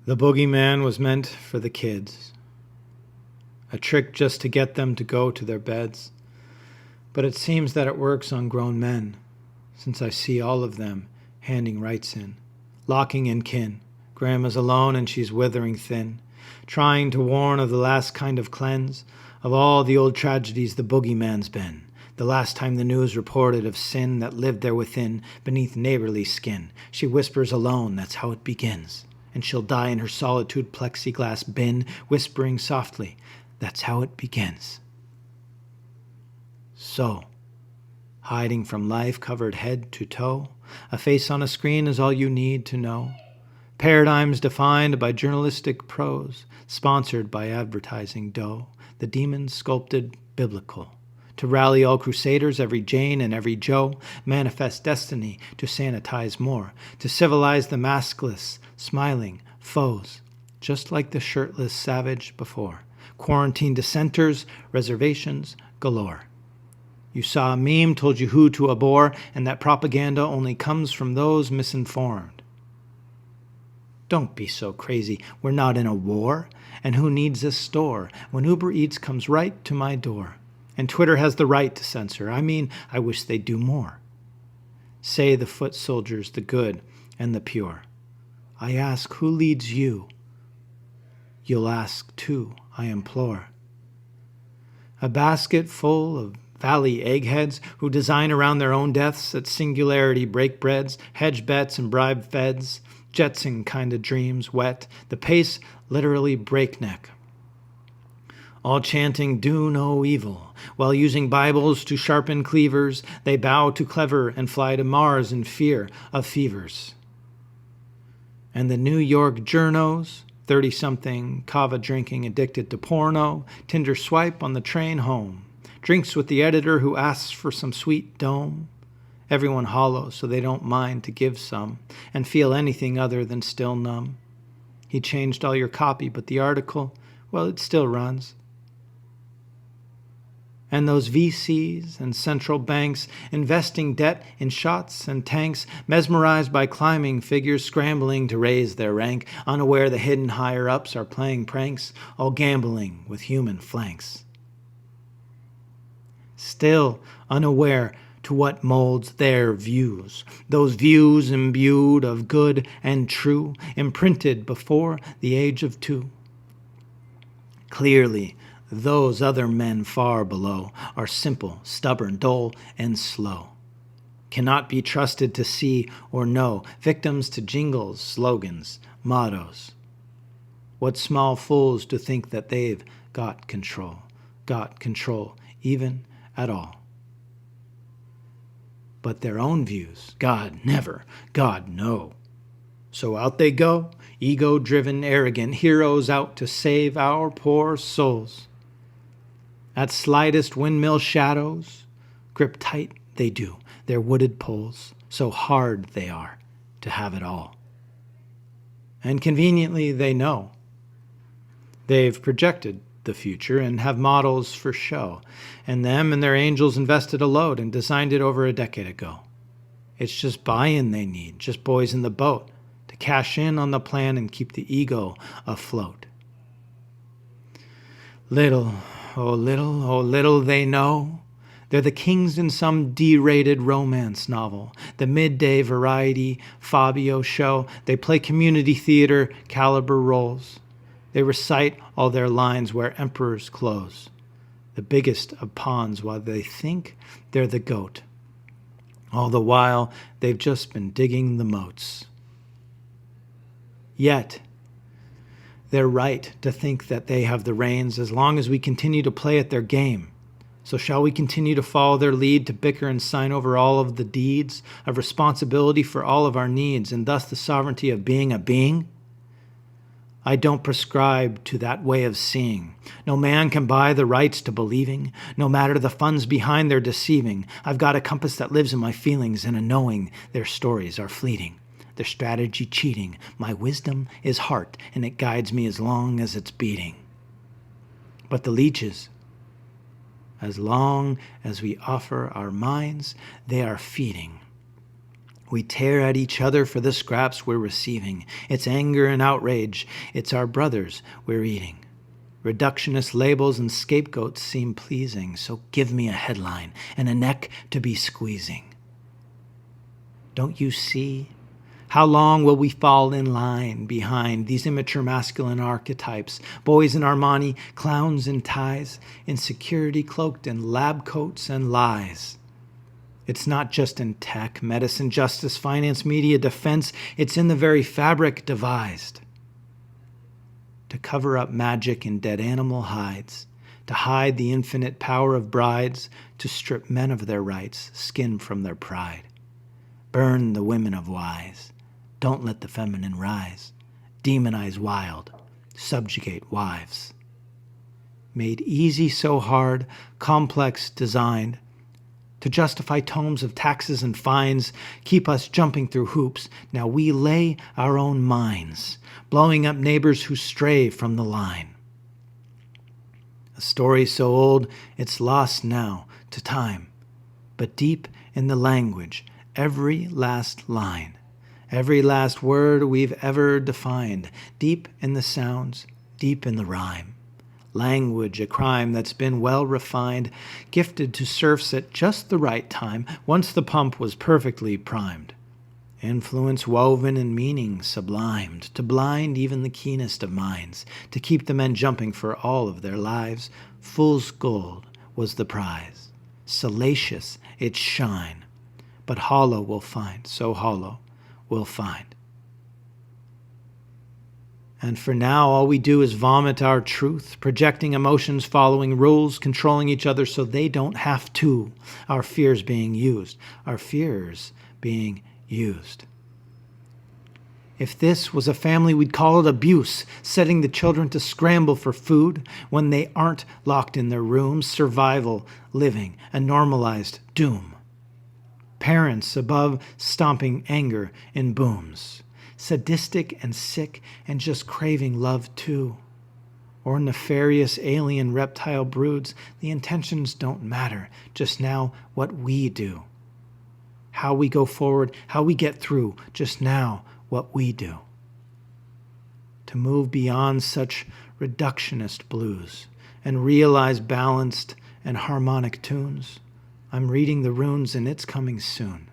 The boogeyman was meant for the kids, a trick just to get them to go to their beds. But it seems that it works on grown men, since I see all of them handing rights in, locking in kin. Grandma's alone and she's withering thin, trying to warn of the last kind of cleanse, of all the old tragedies the boogeyman's been. The last time the news reported of sin that lived there within, beneath neighborly skin. She whispers alone, that's how it begins. And she'll die in her solitude plexiglass bin, whispering softly, that's how it begins. So, hiding from life covered head to toe, a face on a screen is all you need to know. Paradigms defined by journalistic prose, sponsored by advertising dough, the demons sculpted biblical. To rally all crusaders, every Jane and every Joe, manifest destiny to sanitize more, to civilize the maskless, smiling foes, just like the shirtless savage before. Quarantine dissenters, reservations galore. You saw a meme told you who to abhor, and that propaganda only comes from those misinformed. Don't be so crazy. We're not in a war. And who needs a store when Uber Eats comes right to my door? And Twitter has the right to censor. I mean, I wish they'd do more. Say the foot soldiers, the good and the pure. I ask, who leads you? You'll ask, too, I implore. A basket full of valley eggheads who design around their own deaths at singularity break breads, hedge bets and bribe feds, Jetson kind of dreams, wet, the pace literally breakneck. All chanting, do no evil, while using Bibles to sharpen cleavers, they bow to clever and fly to Mars in fear of fevers. And the New York journos, 30-something, kava drinking, addicted to porno, Tinder swipe on the train home, drinks with the editor who asks for some sweet dome. Everyone hollow so they don't mind to give some, and feel anything other than still numb. He changed all your copy, but the article, well, it still runs. And those VCs and central banks investing debt in shots and tanks, mesmerized by climbing figures scrambling to raise their rank, unaware the hidden higher-ups are playing pranks, all gambling with human flanks. Still unaware to what molds their views, those views imbued of good and true, imprinted before the age of 2. Clearly, those other men far below are simple, stubborn, dull, and slow. Cannot be trusted to see or know, victims to jingles, slogans, mottos. What small fools to think that they've got control even at all. But their own views, God never, God no. So out they go, ego-driven, arrogant heroes out to save our poor souls. At slightest windmill shadows, grip tight they do their wooded poles, so hard they are to have it all. And conveniently they know. They've projected the future and have models for show, and them and their angels invested a load and designed it over a decade ago. It's just buy-in they need, just boys in the boat, to cash in on the plan and keep the ego afloat. Little, oh little they know, they're the kings in some D-rated romance novel, the midday variety Fabio show. They play community theater caliber roles. They recite all their lines where emperors close, the biggest of pawns while they think they're the goat. All the while, they've just been digging the moats. Yet, they're right to think that they have the reins as long as we continue to play at their game. So shall we continue to follow their lead to bicker and sign over all of the deeds of responsibility for all of our needs and thus the sovereignty of being a being? I don't prescribe to that way of seeing. No man can buy the rights to believing, no matter the funds behind their deceiving. I've got a compass that lives in my feelings and a knowing their stories are fleeting, their strategy cheating. My wisdom is heart, and it guides me as long as it's beating. But the leeches, as long as we offer our minds, they are feeding. We tear at each other for the scraps we're receiving. It's anger and outrage. It's our brothers we're eating. Reductionist labels and scapegoats seem pleasing, so give me a headline and a neck to be squeezing. Don't you see? How long will we fall in line behind these immature masculine archetypes? Boys in Armani, clowns in ties, insecurity cloaked in lab coats and lies. It's not just in tech, medicine, justice, finance, media, defense. It's in the very fabric devised to cover up magic in dead animal hides, to hide the infinite power of brides, to strip men of their rights, skin from their pride. Burn the women of wise. Don't let the feminine rise. Demonize wild. Subjugate wives. Made easy so hard, complex designed, to justify tomes of taxes and fines, keep us jumping through hoops. Now we lay our own minds, blowing up neighbors who stray from the line. A story so old it's lost now to time, but deep in the language, every last line, every last word we've ever defined, deep in the sounds, deep in the rhyme. Language, a crime that's been well refined, gifted to serfs at just the right time, once the pump was perfectly primed. Influence woven and meaning sublimed, to blind even the keenest of minds, to keep the men jumping for all of their lives. Fool's gold was the prize, salacious its shine, but hollow we'll find, so hollow we'll find. And for now, all we do is vomit our truth, projecting emotions, following rules, controlling each other so they don't have to. Our fears being used. Our fears being used. If this was a family, we'd call it abuse, setting the children to scramble for food when they aren't locked in their rooms, survival, living, a normalized doom. Parents above stomping anger in booms. Sadistic and sick and just craving love too. Or nefarious alien reptile broods, the intentions don't matter, just now what we do. How we go forward, how we get through, just now what we do. To move beyond such reductionist blues and realize balanced and harmonic tunes. I'm reading the runes and it's coming soon.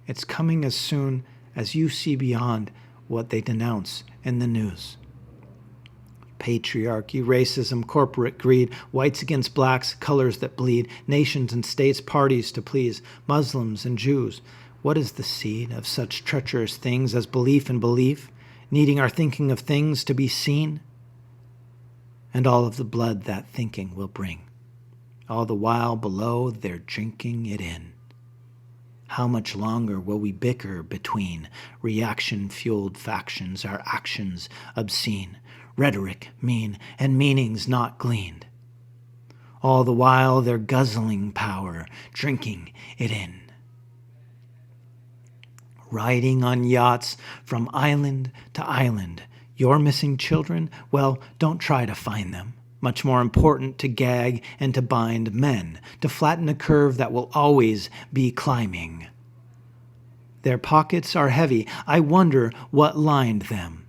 It's coming as soon as you see beyond what they denounce in the news. Patriarchy, racism, corporate greed, whites against blacks, colors that bleed, nations and states, parties to please, Muslims and Jews. What is the seed of such treacherous things as belief and belief, needing our thinking of things to be seen? And all of the blood that thinking will bring. All the while below they're drinking it in. How much longer will we bicker between reaction-fueled factions, our actions obscene, rhetoric mean, and meanings not gleaned? All the while they're guzzling power, drinking it in. Riding on yachts from island to island. Your missing children? Well, don't try to find them. Much more important to gag and to bind men, to flatten a curve that will always be climbing. Their pockets are heavy. I wonder what lined them.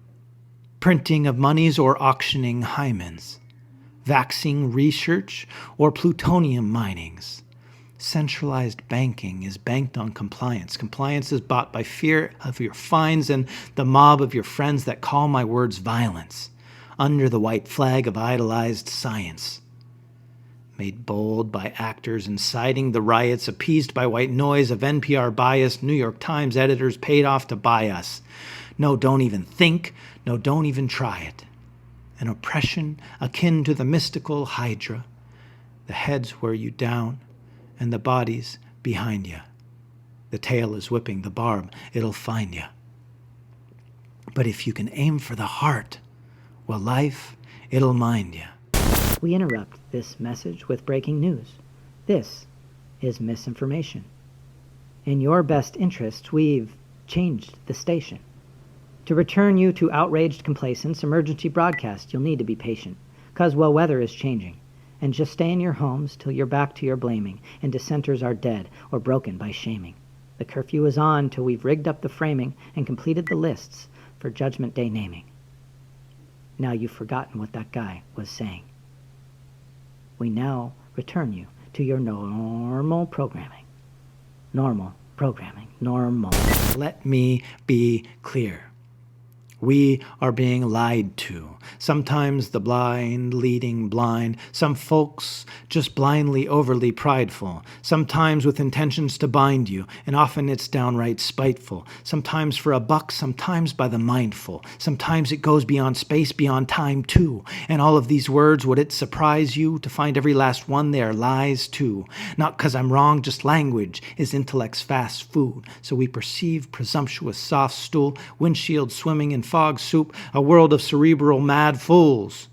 Printing of monies or auctioning hymens. Vaccine research or plutonium minings. Centralized banking is banked on compliance. Compliance is bought by fear of your fines and the mob of your friends that call my words violence. Under the white flag of idolized science. Made bold by actors inciting the riots, appeased by white noise of NPR bias, New York Times editors paid off to buy us. No, don't even think. No, don't even try it. An oppression akin to the mystical hydra. The heads wear you down and the bodies behind you. The tail is whipping the barb, it'll find you. But if you can aim for the heart, well, life, it'll mind you. We interrupt this message with breaking news. This is misinformation. In your best interest, we've changed the station. To return you to outraged complacence, emergency broadcast, you'll need to be patient, 'cause, well, weather is changing. And just stay in your homes till you're back to your blaming, and dissenters are dead or broken by shaming. The curfew is on till we've rigged up the framing and completed the lists for Judgment Day naming. Now you've forgotten what that guy was saying. We now return you to your normal programming. Normal programming. Normal. Let me be clear. We are being lied to. Sometimes the blind leading blind. Some folks just blindly overly prideful. Sometimes with intentions to bind you, and often it's downright spiteful. Sometimes for a buck, sometimes by the mindful. Sometimes it goes beyond space, beyond time too. And all of these words, would it surprise you to find every last one they are lies too? Not 'cause I'm wrong, just language is intellect's fast food. So we perceive presumptuous soft stool, windshield swimming in fog soup, a world of cerebral mad fools.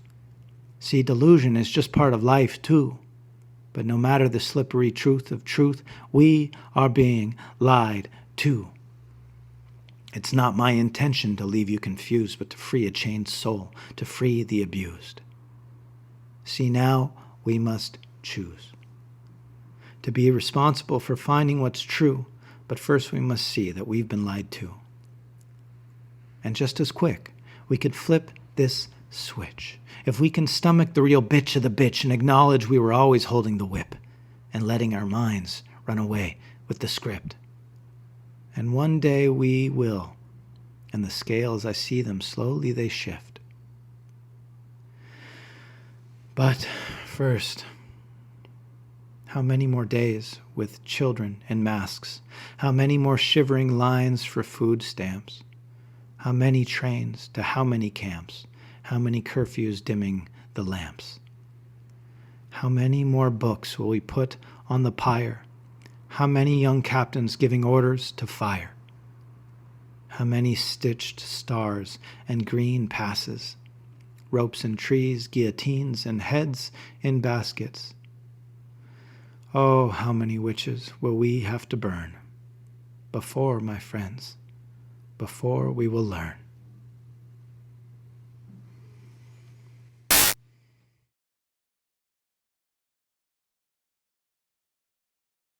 See, delusion is just part of life too. But no matter the slippery truth of truth, we are being lied to. It's not my intention to leave you confused, but to free a chained soul, to free the abused. See, now we must choose. To be responsible for finding what's true, but first we must see that we've been lied to. And just as quick, we could flip this switch. If we can stomach the real bitch of the bitch and acknowledge we were always holding the whip and letting our minds run away with the script. And one day we will, and the scales, I see them slowly, they shift. But first, how many more days with children in masks? How many more shivering lines for food stamps? How many trains to how many camps? How many curfews dimming the lamps? How many more books will we put on the pyre? How many young captains giving orders to fire? How many stitched stars and green passes? Ropes in trees, guillotines, and heads in baskets. Oh, how many witches will we have to burn before, my friends, before we will learn?